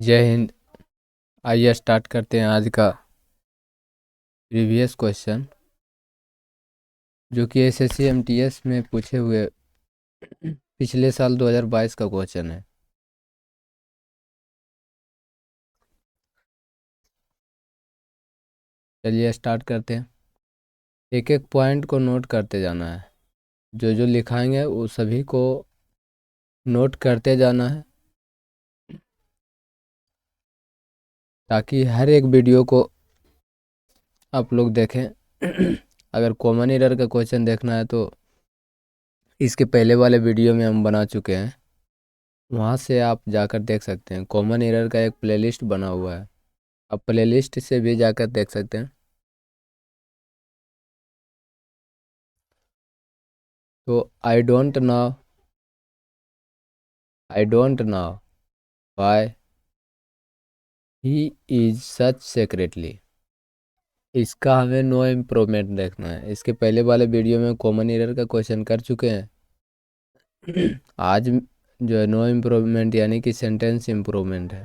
जय हिंद। आइए स्टार्ट करते हैं आज का प्रीवियस क्वेश्चन जो कि एसएससी एमटीएस में पूछे हुए पिछले साल 2022 का क्वेश्चन है। चलिए स्टार्ट करते हैं। एक एक पॉइंट को नोट करते जाना है, जो जो लिखाएंगे वो सभी को नोट करते जाना है ताकि हर एक वीडियो को आप लोग देखें। अगर कॉमन एरर का क्वेश्चन देखना है तो इसके पहले वाले वीडियो में हम बना चुके हैं, वहाँ से आप जाकर देख सकते हैं। कॉमन एरर का एक प्लेलिस्ट बना हुआ है, आप प्लेलिस्ट से भी जाकर देख सकते हैं। तो I don't know why he is such secretly. इसका हमें नो इम्प्रूवमेंट देखना है। इसके पहले वाले वीडियो में कॉमन एरर का क्वेश्चन कर चुके हैं। आज जो है नो इम्प्रूवमेंट यानी कि सेंटेंस इम्प्रूवमेंट है।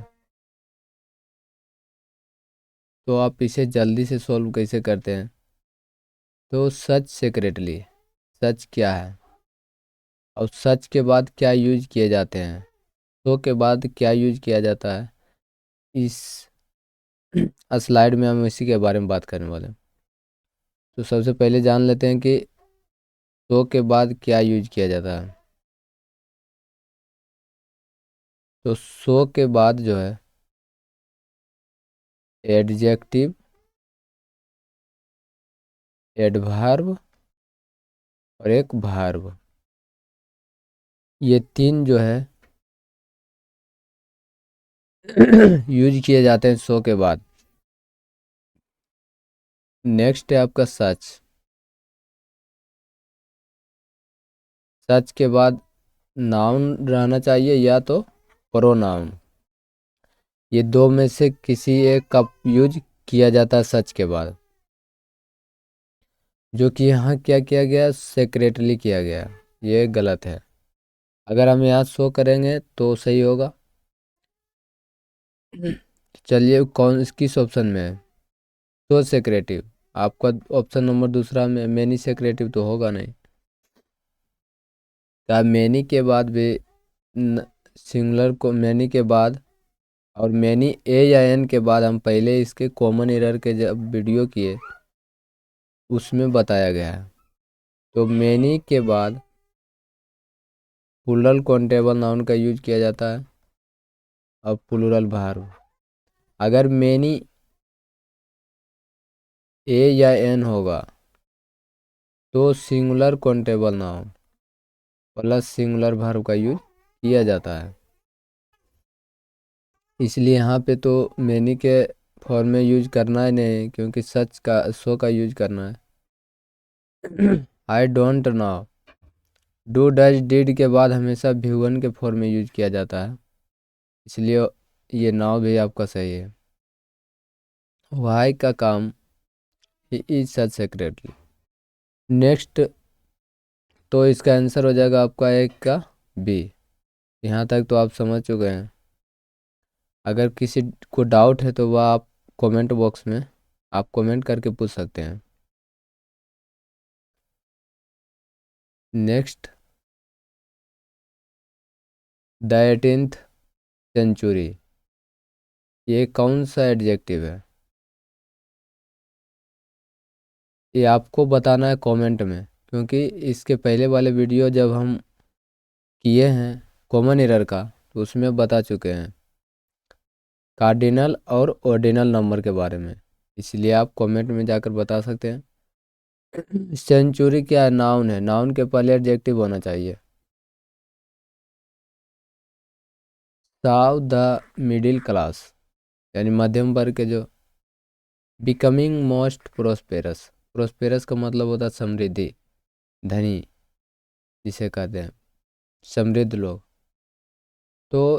तो आप इसे जल्दी से सॉल्व कैसे करते हैं? तो सच सेक्रेटली, सच क्या है और सच के बाद क्या यूज किए जाते हैं, तो के बाद क्या यूज किया जाता है, इस स्लाइड में हम इसी के बारे में बात करने वाले हैं। तो सबसे पहले जान लेते हैं कि तो के बाद क्या यूज किया जाता है। तो सो के बाद जो है एडजेक्टिव, एडवर्ब और एक वर्ब, ये तीन जो है यूज किए जाते हैं सो के बाद। नेक्स्ट है आपका सच। सच के बाद नाउन रहना चाहिए या तो प्रोनाउन, ये दो में से किसी एक का यूज किया जाता है सच के बाद, जो कि यहाँ क्या किया गया, सेक्रेटली किया गया। ये गलत है। अगर हम यहाँ शो करेंगे तो सही होगा। चलिए कौन किस ऑप्शन में है? तो सेक्रेटिव। आपका ऑप्शन नंबर दूसरा में मैनी सेक्रेटिव तो होगा नहीं। क्या मैनी के बाद भी सिंगुलर को मैनी के बाद और मैनी ए या एन के बाद, हम पहले इसके कॉमन एरर के जब वीडियो किए उसमें बताया गया है। तो मैनी के बाद प्लूरल काउंटेबल नाउन का यूज किया जाता है और प्लूरल वर्ब। अगर मैनी ए या एन होगा तो singular countable noun plus singular verb का यूज किया जाता है। इसलिए यहाँ पे तो मैनी के फॉर्म में यूज करना है नहीं, क्योंकि सच का सो का यूज करना है। I don't know, do does did के बाद हमेशा भी1 के फॉर्म में यूज किया जाता है, इसलिए ये नाव भी आपका सही है। वाई का काम इज सच सेक्रेटरी। नेक्स्ट, तो इसका आंसर हो जाएगा आपका एक का बी। यहाँ तक तो आप समझ चुके हैं। अगर किसी को डाउट है तो वह आप कमेंट बॉक्स में आप कमेंट करके पूछ सकते हैं। नेक्स्ट, द 18th सेंचुरी, ये कौन सा एडजेक्टिव है? ये आपको बताना है कमेंट में, क्योंकि इसके पहले वाले वीडियो जब हम किए हैं कॉमन एरर का तो उसमें बता चुके हैं कार्डिनल और ऑर्डिनल नंबर के बारे में, इसलिए आप कमेंट में जाकर बता सकते हैं। सेंचुरी क्या है? नाउन है। नाउन के पहले एडजेक्टिव होना चाहिए। साव द मिडिल क्लास यानी मध्यम वर्ग के जो बिकमिंग मोस्ट प्रोस्पेरस, प्रोस्पेरस का मतलब होता है समृद्धि, धनी जिसे कहते हैं, समृद्ध लोग। तो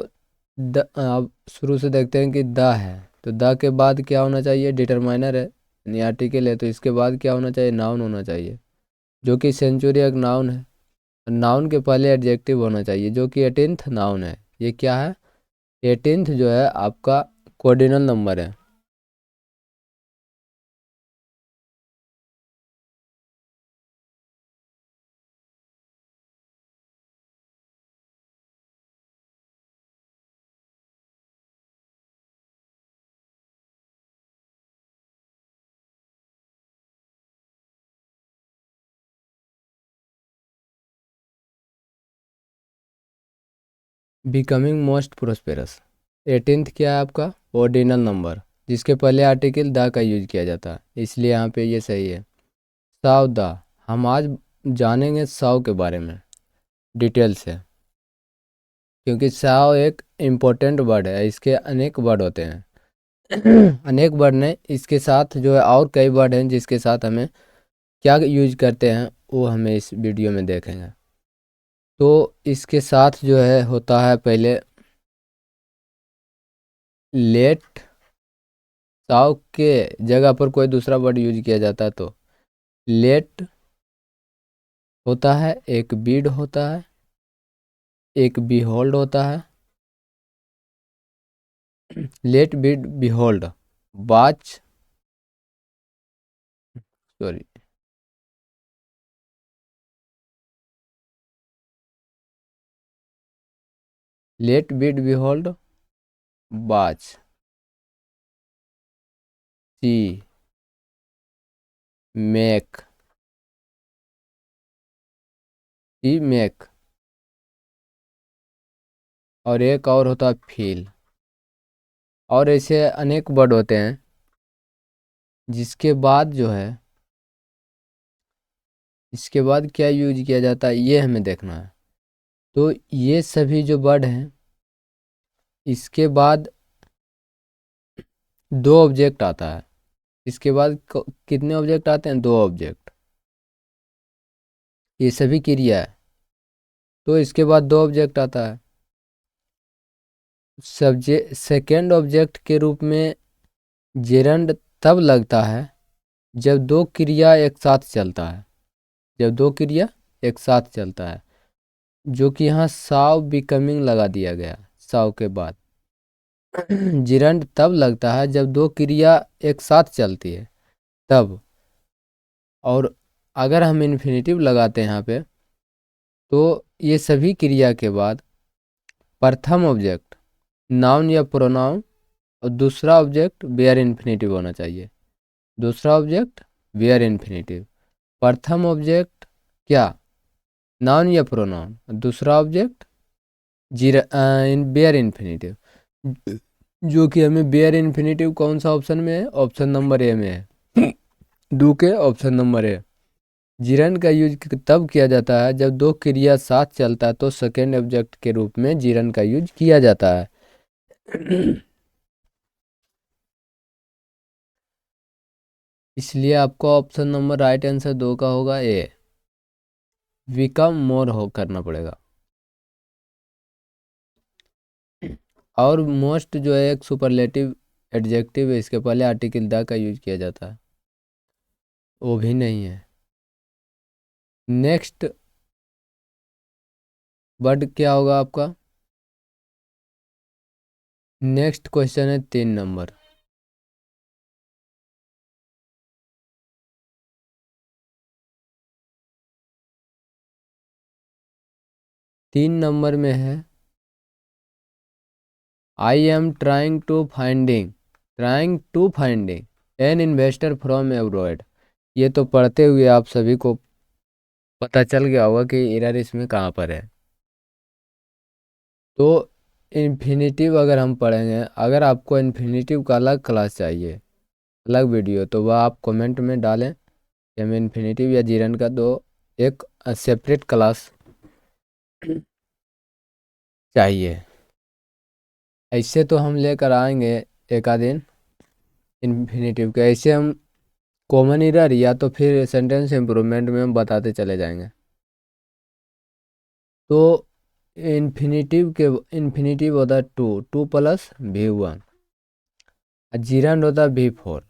आप शुरू से देखते हैं कि द है, तो द के बाद क्या होना चाहिए? डिटरमाइनर है यानी आर्टिकल है, तो इसके बाद क्या होना चाहिए? नाउन होना चाहिए, जो कि सेंचुरी एक नाउन है। नाउन के पहले एडजेक्टिव होना चाहिए, जो कि 18th नाउन है। ये क्या है? 18th जो है आपका कोऑर्डिनल नंबर है। बिकमिंग मोस्ट प्रोस्पेरस, 18th क्या है आपका ऑर्डिनल नंबर, जिसके पहले आर्टिकल द का यूज किया जाता है, इसलिए यहाँ पे ये सही है। साव द, हम आज जानेंगे साव के बारे में डिटेल से, क्योंकि साव एक इम्पोर्टेंट वर्ड है, इसके अनेक वर्ड होते हैं अनेक वर्ड ने इसके साथ जो है और कई वर्ड हैं जिसके साथ हमें क्या यूज करते हैं वो हमें इस वीडियो में देखेंगे। तो इसके साथ जो है होता है पहले लेट, साव के जगह पर कोई दूसरा वर्ड यूज किया जाता है तो लेट होता है, एक बीड होता है, एक बिहोल्ड होता है। Let bid behold, watch, sorry, let bid behold, watch, see, make, see make, और एक और होता है फील, और ऐसे अनेक वर्ड होते हैं। जिसके बाद जो है इसके बाद क्या यूज किया जाता है ये हमें देखना है। तो ये सभी जो वर्ड हैं इसके बाद दो ऑब्जेक्ट आता है। इसके बाद कितने ऑब्जेक्ट आते हैं, दो ऑब्जेक्ट, ये सभी क्रिया है। तो इसके बाद दो ऑब्जेक्ट आता है। सब्जेक्ट सेकेंड ऑब्जेक्ट के रूप में जेरंड तब लगता है जब दो क्रिया एक साथ चलता है, जब दो क्रिया एक साथ चलता है, जो कि यहाँ साव बिकमिंग लगा दिया गया साव के बाद। जिरंड तब लगता है जब दो क्रिया एक साथ चलती है तब। और अगर हम इन्फिनेटिव लगाते हैं यहाँ पे तो ये सभी क्रिया के बाद प्रथम ऑब्जेक्ट नाउन या प्रोनाउन और दूसरा ऑब्जेक्ट वेयर इन्फिनेटिव होना चाहिए। दूसरा ऑब्जेक्ट वेयर इन्फिनेटिव, प्रथम ऑब्जेक्ट क्या, नाउन या प्रोनाउन, दूसरा ऑब्जेक्ट वेयर इन्फिनेटिव, जो कि हमें वेयर इन्फिनेटिव कौन सा ऑप्शन में है, ऑप्शन नंबर ए में है दो के ऑप्शन नंबर ए। जिरन का यूज तब किया जाता है जब दो क्रिया साथ चलता है तो सेकेंड ऑब्जेक्ट के रूप में जिरन का यूज किया जाता है। इसलिए आपको ऑप्शन नंबर राइट आंसर दो का होगा ए, बिकम मोर हो करना पड़ेगा। और मोस्ट जो है एक सुपरलेटिव एडजेक्टिव है, इसके पहले आर्टिकल द का यूज किया जाता है, वो भी नहीं है। नेक्स्ट वर्ड क्या होगा आपका, नेक्स्ट क्वेश्चन है 3 नंबर। 3 नंबर में है I am trying to finding an investor from abroad. ये तो पढ़ते हुए आप सभी को पता चल गया होगा कि एरर इसमें कहाँ पर है। तो इन्फिनेटिव अगर हम पढ़ेंगे, अगर आपको इन्फिनेटिव का अलग क्लास चाहिए, अलग वीडियो, तो वह आप कमेंट में डालें कि हमें इन्फिनेटिव या जीरन का दो एक सेपरेट क्लास चाहिए। ऐसे तो हम लेकर आएंगे एक आध दिन इन्फिनेटिव के, ऐसे हम कॉमन एरर या तो फिर सेंटेंस इम्प्रूवमेंट में हम बताते चले जाएंगे। तो इन्फिनेटिव होता है टू प्लस V1, जीरन होता है V4।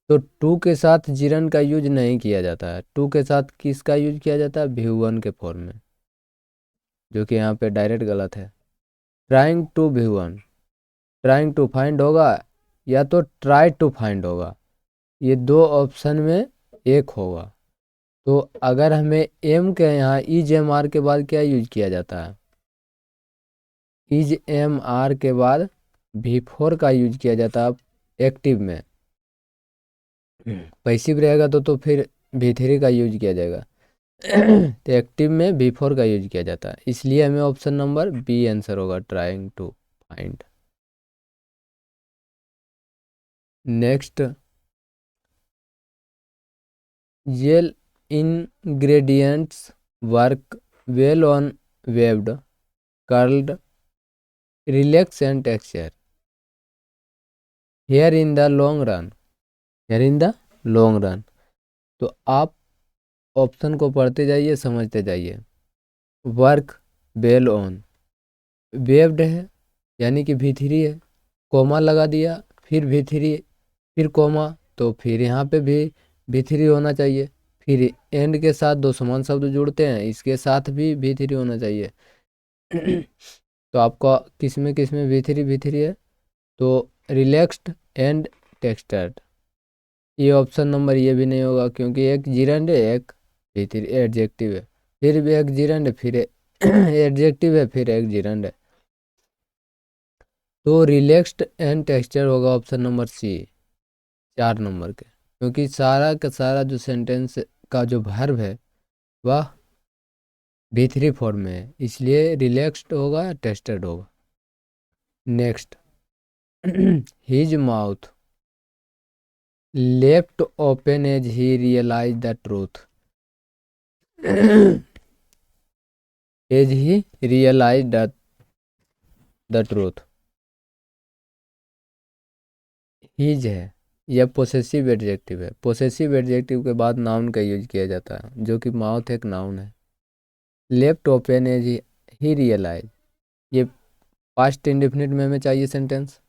तो टू के साथ जीरन का यूज नहीं किया जाता है, टू के साथ किसका यूज किया जाता है, V1 के फॉर्म में, जो कि यहाँ पे डायरेक्ट गलत है। ट्राइंग टू भी वन, ट्राइंग टू फाइंड होगा या तो ट्राई टू फाइंड होगा, ये दो ऑप्शन में एक होगा। तो अगर हमें एम के यहाँ इज एम आर के बाद क्या यूज किया जाता है, इज एम आर के बाद V4 का यूज किया जाता है एक्टिव में। पैसिव रहेगा तो फिर V3 का यूज किया जाएगा। तो एक्टिव में V4 का यूज किया जाता है, इसलिए हमें ऑप्शन नंबर बी आंसर होगा, trying to find. Next, gel ingredients work well on waved, curled, relaxed and texture. Here in the long run, here in the long run। तो आप ऑप्शन को पढ़ते जाइए, समझते जाइए। वर्क बेल ऑन, वेव्ड है यानी कि V3 है, कोमा लगा दिया, फिर V3, फिर कोमा, तो फिर यहाँ पे भी V3 होना चाहिए। फिर एंड के साथ दो समान शब्द जुड़ते हैं, इसके साथ भी V3 होना चाहिए। तो आपका किस में V3 है, तो रिलैक्स्ड एंड टेक्सचर्ड। ये ऑप्शन नंबर ये भी नहीं होगा, क्योंकि एक जीरेंड है, एक V3 एडजेक्टिव है, फिर भी एक जीरेंड है, फिर एडजेक्टिव है, फिर एक जीरेंड है। तो रिलैक्स्ड एंड टेक्सचर होगा ऑप्शन नंबर सी, 4 नंबर के, क्योंकि सारा का सारा जो सेंटेंस का जो वर्ब है वह V3 फॉर्म में है, इसलिए रिलैक्स्ड होगा या टेस्टेड होगा। Next, his mouth left open as he realise the truth, as he realise the truth. His है, यह पोसेसिव एडजेक्टिव है, पोसेसिव एडजेक्टिव के बाद नाउन का यूज किया जाता है, जो कि माउथ एक नाउन है। Left open as he realise, ये पास्ट इंडेफिनिट में हमें चाहिए सेंटेंस,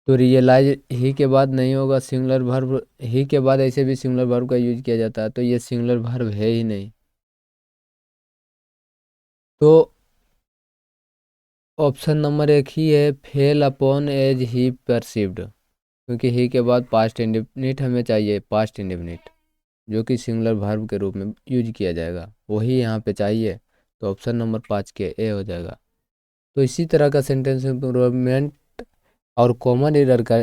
तो रियलाइज ही के बाद नहीं होगा, सिंगुलर वर्ब ही के बाद ऐसे भी सिंगुलर वर्ब का यूज किया जाता है, तो ये सिंगुलर वर्ब है ही नहीं। तो ऑप्शन नंबर एक ही है, fail upon as he perceived, क्योंकि ही के बाद पास्ट इंडेफिनिट हमें चाहिए, पास्ट इंडेफिनिट जो कि सिंगुलर वर्ब के रूप में यूज किया जाएगा, वही यहाँ पे चाहिए। तो ऑप्शन नंबर 5 के ए हो जाएगा। तो इसी तरह का सेंटेंस इम्प्रूवमेंट और कॉमन एरर का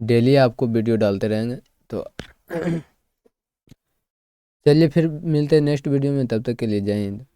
डेली आपको वीडियो डालते रहेंगे। तो चलिए फिर मिलते हैं नेक्स्ट वीडियो में, तब तक के लिए जय हिंद।